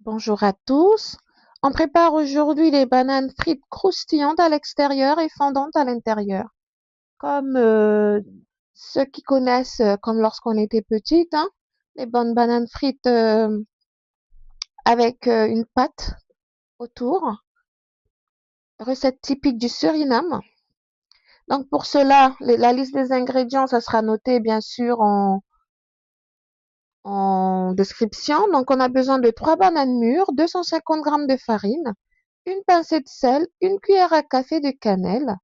Bonjour à tous. On prépare aujourd'hui les bananes frites croustillantes à l'extérieur et fondantes à l'intérieur. Comme ceux qui connaissent, comme lorsqu'on était petite, hein, les bonnes bananes frites avec une pâte autour. Recette typique du Suriname. Donc pour cela, la liste des ingrédients, ça sera noté bien sûr en description. Donc on a besoin de 3 bananes mûres, 250 g de farine, une pincée de sel, une cuillère à café de cannelle,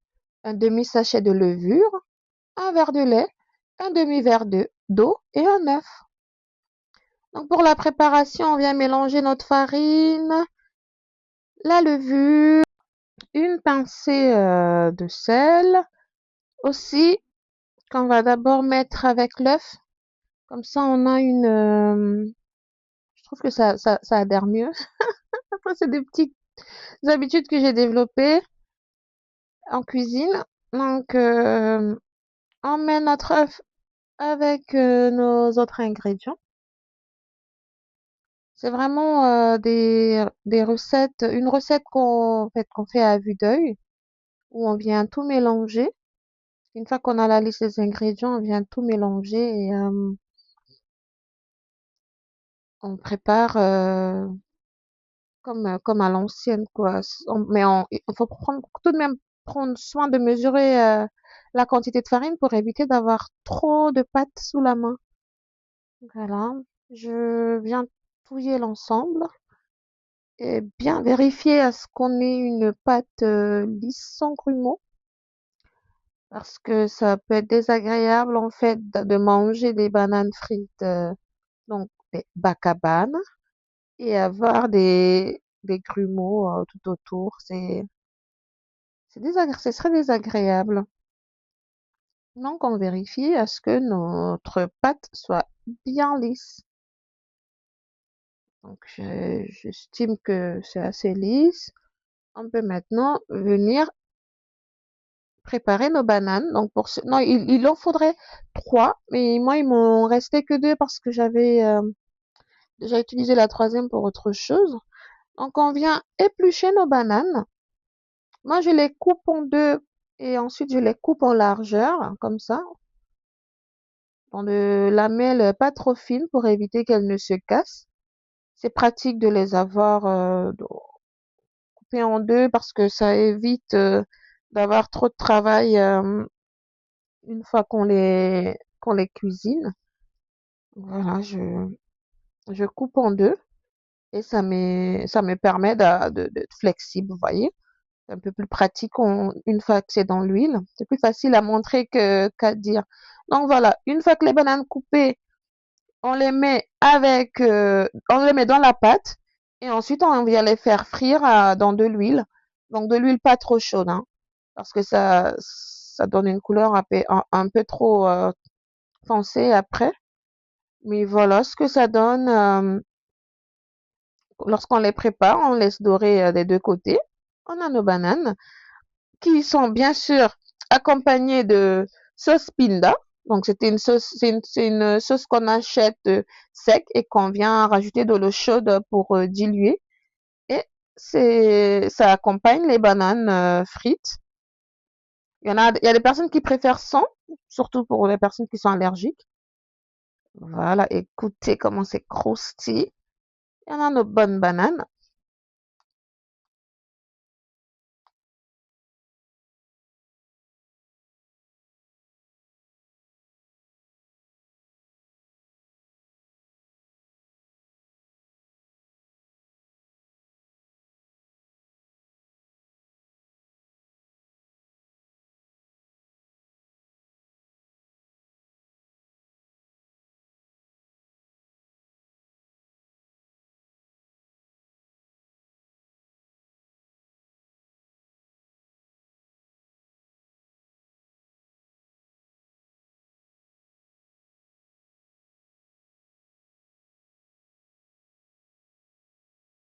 un demi-sachet de levure, un verre de lait, un demi-verre d'eau et un œuf. Donc pour la préparation, on vient mélanger notre farine, la levure, une pincée de sel, aussi qu'on va d'abord mettre avec l'œuf. Comme ça, on a je trouve que ça adhère mieux. Après, c'est des petites habitudes que j'ai développées en cuisine. Donc, on met notre œuf avec nos autres ingrédients. C'est vraiment des recettes, une recette qu'on fait à vue d'œil, où on vient tout mélanger. Une fois qu'on a la liste des ingrédients, on vient tout mélanger et on prépare comme à l'ancienne, quoi. Mais il faut tout de même prendre soin de mesurer la quantité de farine pour éviter d'avoir trop de pâte sous la main. Voilà, je viens touiller l'ensemble et bien vérifier à ce qu'on ait une pâte lisse sans grumeaux parce que ça peut être désagréable en fait de manger des bananes frites, donc des bacabanes et avoir des grumeaux tout autour. Ce serait désagréable. Donc on vérifie à ce que notre pâte soit bien lisse. Donc j'estime que c'est assez lisse. On peut maintenant venir préparer nos bananes. Donc non, il en faudrait 3, mais moi il m'en restait que 2 parce que j'avais déjà utilisé la troisième pour autre chose. Donc on vient éplucher nos bananes. Moi je les coupe en deux et ensuite je les coupe en largeur, comme ça, dans de lamelles pas trop fines pour éviter qu'elles ne se cassent. C'est pratique de les avoir coupées en deux parce que ça évite d'avoir trop de travail une fois qu'on les cuisine. Voilà, je coupe en deux et ça me permet d'être flexible, vous voyez. C'est un peu plus pratique une fois que c'est dans l'huile. C'est plus facile à montrer qu'à dire. Donc voilà, une fois que les bananes coupées, on les met dans la pâte et ensuite on vient les faire frire dans de l'huile. Donc de l'huile pas trop chaude, hein, parce que ça donne une couleur un peu trop foncée après. Mais voilà ce que ça donne lorsqu'on les prépare. On laisse dorer des deux côtés. On a nos bananes qui sont bien sûr accompagnées de sauce pinda. Donc c'est une sauce qu'on achète sec et qu'on vient rajouter de l'eau chaude pour diluer. Et ça accompagne les bananes frites. Il y a des personnes qui préfèrent sans, surtout pour les personnes qui sont allergiques. Voilà, écoutez comment c'est croustillant. Il y en a nos bonnes bananes.